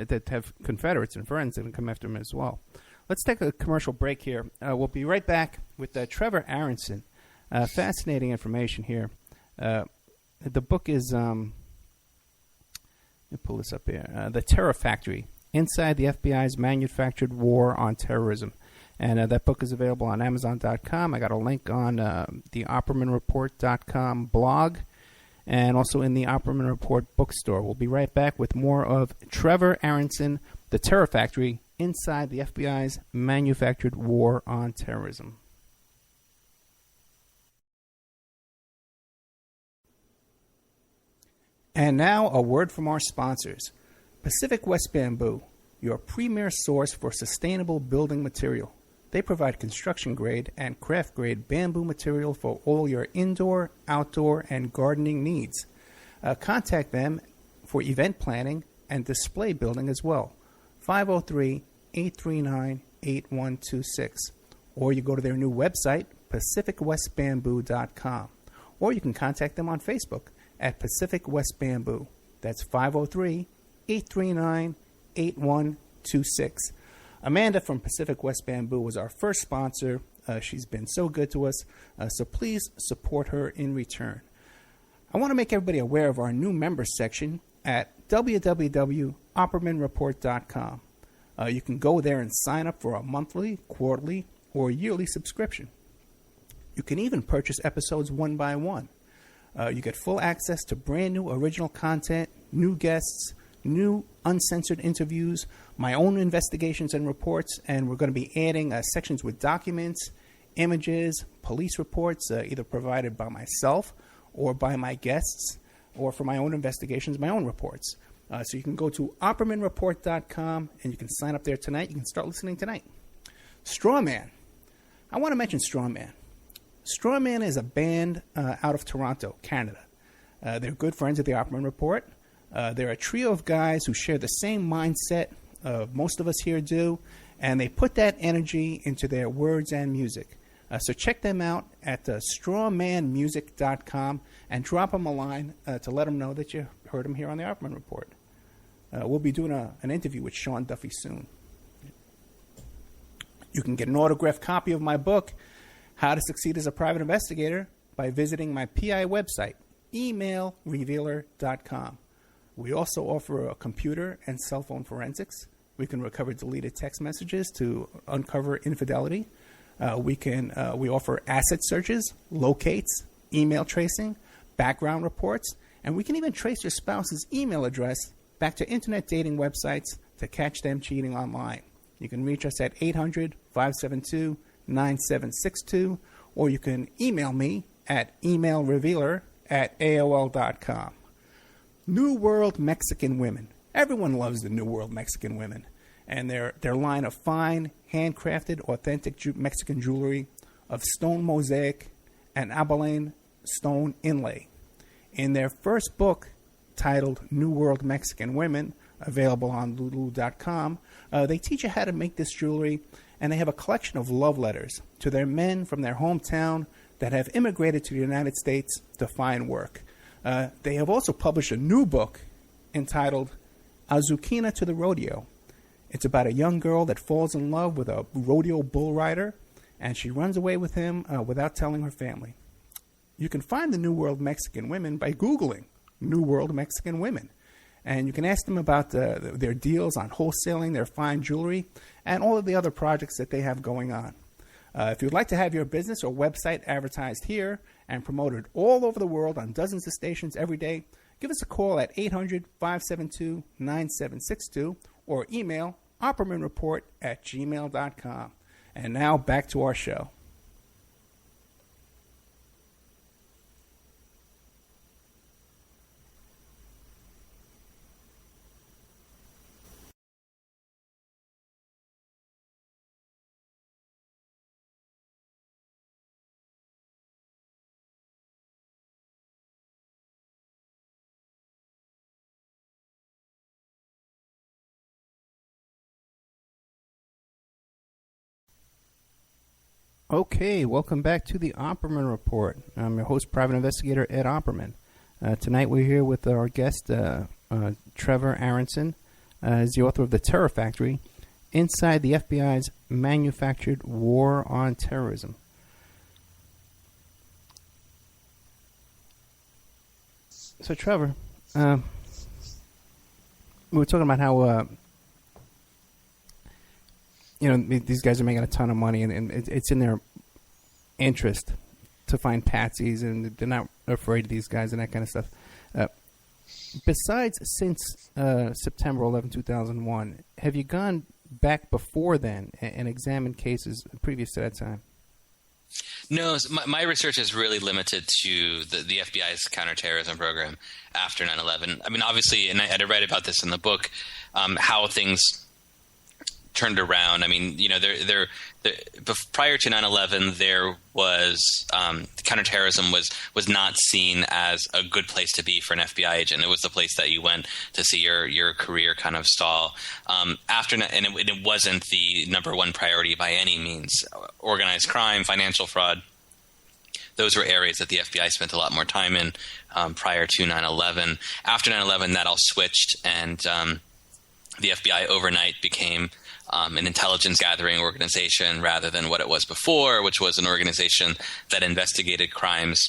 that have Confederates and friends that come after him as well. Let's take a commercial break here. We'll be right back with Trevor Aaronson. Fascinating information here. The book is, let me pull this up here, The Terror Factory, Inside the FBI's Manufactured War on Terrorism. And that book is available on Amazon.com. I got a link on the OppermanReport.com blog and also in the Opperman Report bookstore. We'll be right back with more of Trevor Aaronson, The Terror Factory, Inside the FBI's Manufactured War on Terrorism. And now a word from our sponsors. Pacific West Bamboo, your premier source for sustainable building material. They provide construction-grade and craft-grade bamboo material for all your indoor, outdoor, and gardening needs. Contact them for event planning and display building as well. 503-839-8126. Or you go to their new website, pacificwestbamboo.com. Or you can contact them on Facebook at Pacific West Bamboo. That's 503-839-8126. Amanda from Pacific West Bamboo was our first sponsor. She's been so good to us, so please support her in return. I want to make everybody aware of our new members section at www.oppermanreport.com. You can go there and sign up for a monthly, quarterly, or yearly subscription. You can even purchase episodes one by one. You get full access to brand new original content, new guests, new uncensored interviews, my own investigations and reports, and we're going to be adding sections with documents, images, police reports, either provided by myself or by my guests, or for my own investigations, my own reports. So you can go to OppermanReport.com and you can sign up there tonight. You can start listening tonight. Strawman. I want to mention Strawman. Strawman is a band out of Toronto, Canada. They're good friends of the Opperman Report. They're a trio of guys who share the same mindset most of us here do, and they put that energy into their words and music. So check them out at strawmanmusic.com and drop them a line to let them know that you heard them here on the Opperman Report. We'll be doing an interview with Sean Duffy soon. You can get an autographed copy of my book, How to Succeed as a Private Investigator, by visiting my PI website, emailrevealer.com. We also offer a computer and cell phone forensics. We can recover deleted text messages to uncover infidelity. We offer asset searches, locates, email tracing, background reports, and we can even trace your spouse's email address back to internet dating websites to catch them cheating online. You can reach us at 800-572-9762, or you can email me at emailrevealer@aol.com. New World Mexican Women. Everyone loves the New World Mexican Women, and their line of fine, handcrafted, authentic Mexican jewelry of stone mosaic and abalone stone inlay. In their first book, titled New World Mexican Women, available on lulu.com, they teach you how to make this jewelry, and they have a collection of love letters to their men from their hometown that have immigrated to the United States to find work. They have also published a new book entitled Azuquina to the Rodeo. It's about a young girl that falls in love with a rodeo bull rider, and she runs away with him without telling her family. You can find the New World Mexican Women by Googling New World Mexican Women. And you can ask them about their deals on wholesaling their fine jewelry and all of the other projects that they have going on. If you'd like to have your business or website advertised here and promoted all over the world on dozens of stations every day, give us a call at 800-572-9762 or email oppermanreport@gmail.com. And now back to our show. Okay, welcome back to the Opperman Report. I'm your host, Private Investigator Ed Opperman. Tonight we're here with our guest, Trevor Aaronson. is the author of The Terror Factory, Inside the FBI's Manufactured War on Terrorism. So, Trevor, we were talking about how these guys are making a ton of money, and it's in their interest to find patsies, and they're not afraid of these guys and that kind of stuff. Besides, since September 11, 2001, have you gone back before then and examined cases previous to that time? No, my research is really limited to the FBI's counterterrorism program after 9/11. I mean, obviously, and I write about this in the book, how things turned around. I mean, prior to 9/11, there was counterterrorism was not seen as a good place to be for an FBI agent. It was the place that you went to see your career kind of stall. It wasn't the number one priority by any means. Organized crime, financial fraud, those were areas that the FBI spent a lot more time in prior to 9/11. After 9/11, that all switched, and the FBI overnight became an intelligence gathering organization rather than what it was before, which was an organization that investigated crimes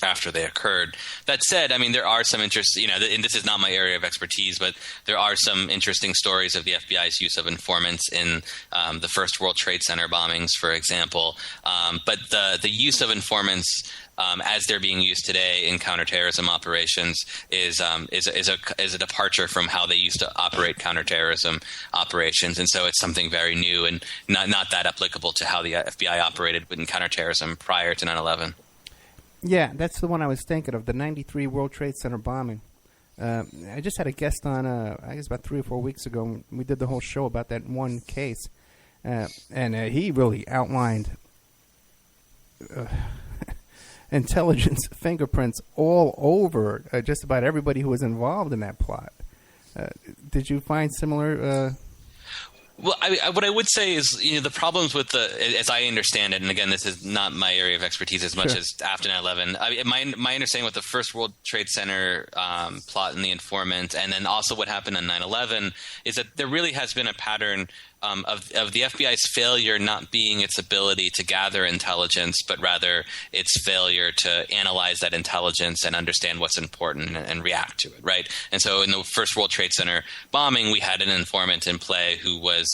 after they occurred. That said, I mean, there are some interest, and this is not my area of expertise, but there are some interesting stories of the FBI's use of informants in the first World Trade Center bombings, for example. But the use of informants as they're being used today in counterterrorism operations is a departure from how they used to operate counterterrorism operations, and so it's something very new and not that applicable to how the FBI operated in counterterrorism prior to 9/11. Yeah, that's the one I was thinking of, the 93 World Trade Center bombing. I just had a guest on, I guess about 3 or 4 weeks ago, and we did the whole show about that one case, and he really outlined intelligence fingerprints all over just about everybody who was involved in that plot. Did you find similar? Well, what I would say is, the problems with as I understand it, and again, this is not my area of expertise as much as after 9/11. My understanding with the first World Trade Center plot and the informant, and then also what happened on 9/11, is that there really has been a pattern of the FBI's failure not being its ability to gather intelligence, but rather its failure to analyze that intelligence and understand what's important and react to it, right? And so in the first World Trade Center bombing, we had an informant in play who was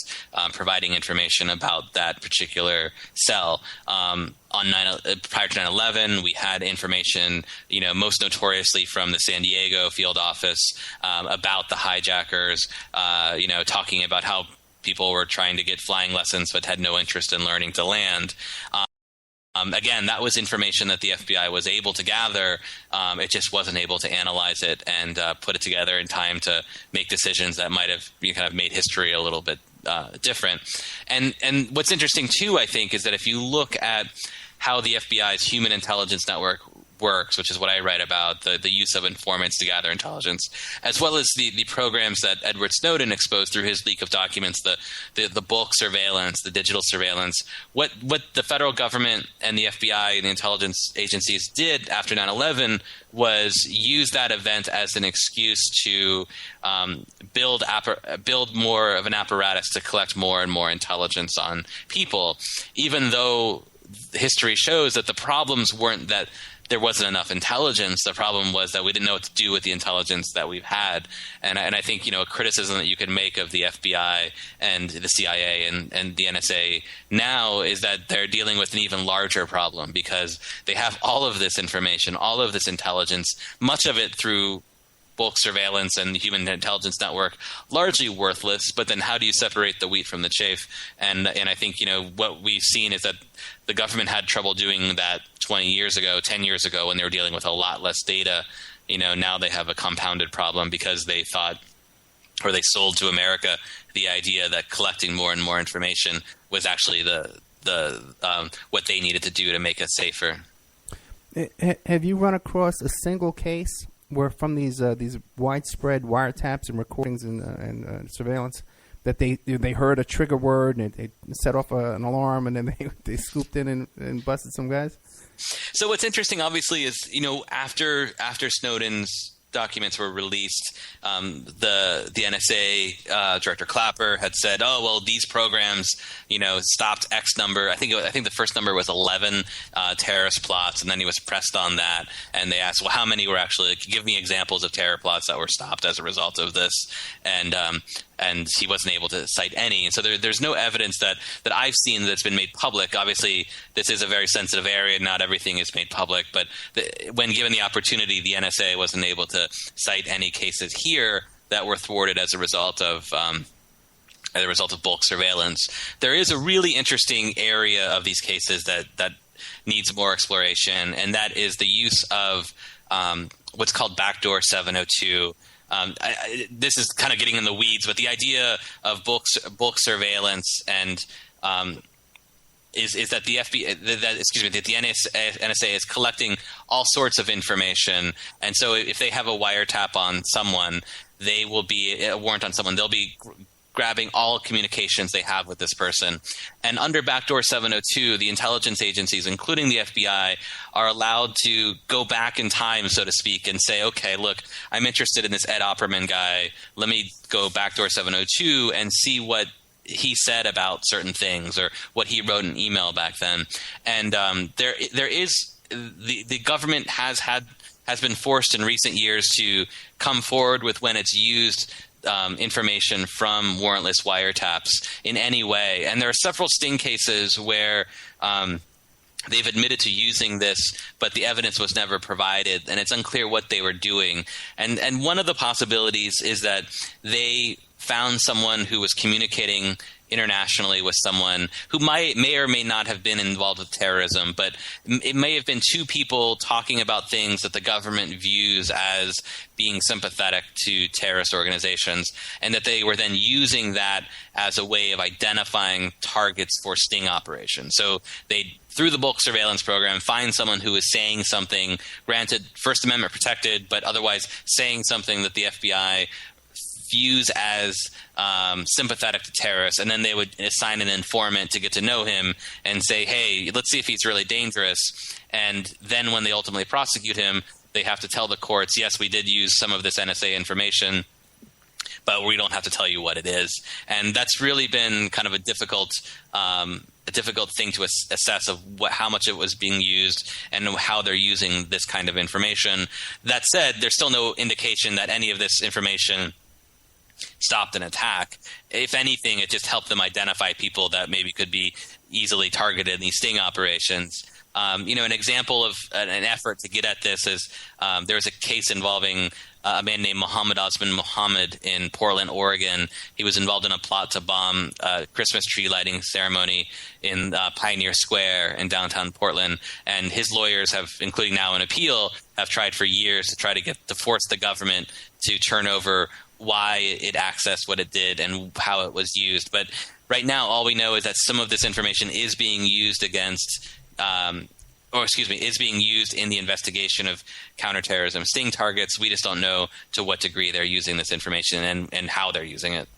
providing information about that particular cell. Prior to 9/11, we had information, most notoriously from the San Diego field office about the hijackers, talking about how people were trying to get flying lessons but had no interest in learning to land. Again, that was information that the FBI was able to gather. It just wasn't able to analyze it and put it together in time to make decisions that might have kind of made history a little bit different. And what's interesting, too, I think, is that if you look at how the FBI's human intelligence network works, which is what I write about, the use of informants to gather intelligence, as well as the programs that Edward Snowden exposed through his leak of documents, the bulk surveillance, the digital surveillance. What the federal government and the FBI and the intelligence agencies did after 9/11 was use that event as an excuse to build more of an apparatus to collect more and more intelligence on people, even though history shows that the problems weren't that there wasn't enough intelligence. The problem was that we didn't know what to do with the intelligence that we've had. And I think, a criticism that you can make of the FBI and the CIA and the NSA now is that they're dealing with an even larger problem because they have all of this information, all of this intelligence, much of it through bulk surveillance and the human intelligence network, largely worthless. But then how do you separate the wheat from the chaff? And I think, what we've seen is that the government had trouble doing that 20 years ago, 10 years ago, when they were dealing with a lot less data. Now they have a compounded problem because they thought, or they sold to America the idea that collecting more and more information was actually the what they needed to do to make us safer. Have you run across a single case where from these widespread wiretaps and recordings and surveillance that they heard a trigger word and they set off an alarm and then they swooped in and busted some guys? So what's interesting, obviously, is after Snowden's documents were released, the NSA Director Clapper had said, "Oh well, these programs, stopped X number." I think the first number was 11 terrorist plots, and then he was pressed on that, and they asked, "Well, how many were actually? Give me examples of terror plots that were stopped as a result of this." And he wasn't able to cite any. And so there's no evidence that I've seen that's been made public. Obviously, this is a very sensitive area. Not everything is made public. But when given the opportunity, the NSA wasn't able to cite any cases here that were thwarted as a result of bulk surveillance. There is a really interesting area of these cases that needs more exploration, and that is the use of what's called backdoor 702. This is kind of getting in the weeds, but the idea of bulk surveillance and is that the NSA is collecting all sorts of information, and so if they have a wiretap on someone, they will be a warrant on someone. They'll be grabbing all communications they have with this person. And under Backdoor 702, the intelligence agencies, including the FBI, are allowed to go back in time, so to speak, and say, okay, look, I'm interested in this Ed Opperman guy. Let me go Backdoor 702 and see what he said about certain things or what he wrote in an email back then. And there is the government has been forced in recent years to come forward with when it's used information from warrantless wiretaps in any way. And there are several sting cases where they've admitted to using this, but the evidence was never provided, and it's unclear what they were doing. And one of the possibilities is that they found someone who was communicating internationally with someone who may or may not have been involved with terrorism, but it may have been two people talking about things that the government views as being sympathetic to terrorist organizations, and that they were then using that as a way of identifying targets for sting operations. So they, through the bulk surveillance program, find someone who is saying something, granted First Amendment protected, but otherwise saying something that the FBI views as sympathetic to terrorists, and then they would assign an informant to get to know him and say, hey, let's see if he's really dangerous. And then when they ultimately prosecute him, they have to tell the courts, yes, we did use some of this NSA information, but we don't have to tell you what it is. And that's really been kind of a difficult thing to assess of how much it was being used and how they're using this kind of information. That said, there's still no indication that any of this information stopped an attack. If anything, it just helped them identify people that maybe could be easily targeted in these sting operations. An example of an effort to get at this is there was a case involving a man named Mohammed Osman Mohammed in Portland, Oregon. He was involved in a plot to bomb a Christmas tree lighting ceremony in Pioneer Square in downtown Portland. And his lawyers have, including now an appeal, have tried for years to try to force the government to turn over why it accessed what it did and how it was used. But right now, all we know is that some of this information is being used is being used in the investigation of counterterrorism sting targets. We just don't know to what degree they're using this information and how they're using it.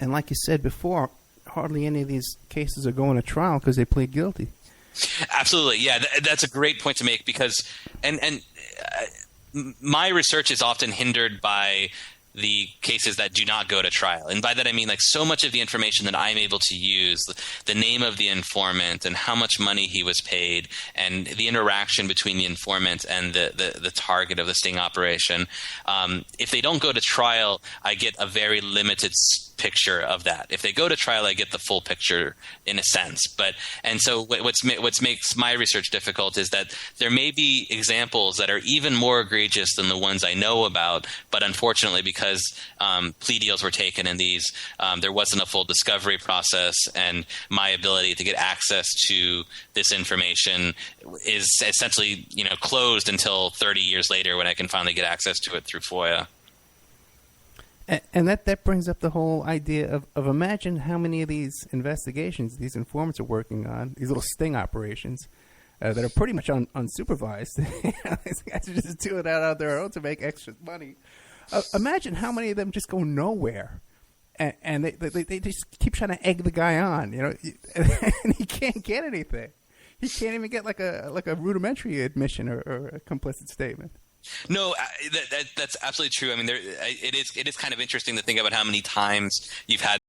And like you said before, hardly any of these cases are going to trial because they plead guilty. Absolutely. Yeah, that's a great point to make because my research is often hindered by the cases that do not go to trial. And by that I mean so much of the information that I'm able to use, the name of the informant and how much money he was paid and the interaction between the informant and the target of the sting operation, if they don't go to trial, I get a very limited picture of that. If they go to trial, I get the full picture in a sense. And so what makes my research difficult is that there may be examples that are even more egregious than the ones I know about, but unfortunately because plea deals were taken in these, there wasn't a full discovery process, and my ability to get access to this information is essentially closed until 30 years later when I can finally get access to it through FOIA. And that brings up the whole idea of imagine how many of these investigations these informants are working on, these little sting operations that are pretty much unsupervised. These guys are just doing that on their own to make extra money. Imagine how many of them just go nowhere, and they just keep trying to egg the guy on, and he can't get anything. He can't even get like a rudimentary admission or a complicit statement. No, that's absolutely true. I mean, it is kind of interesting to think about how many times you've had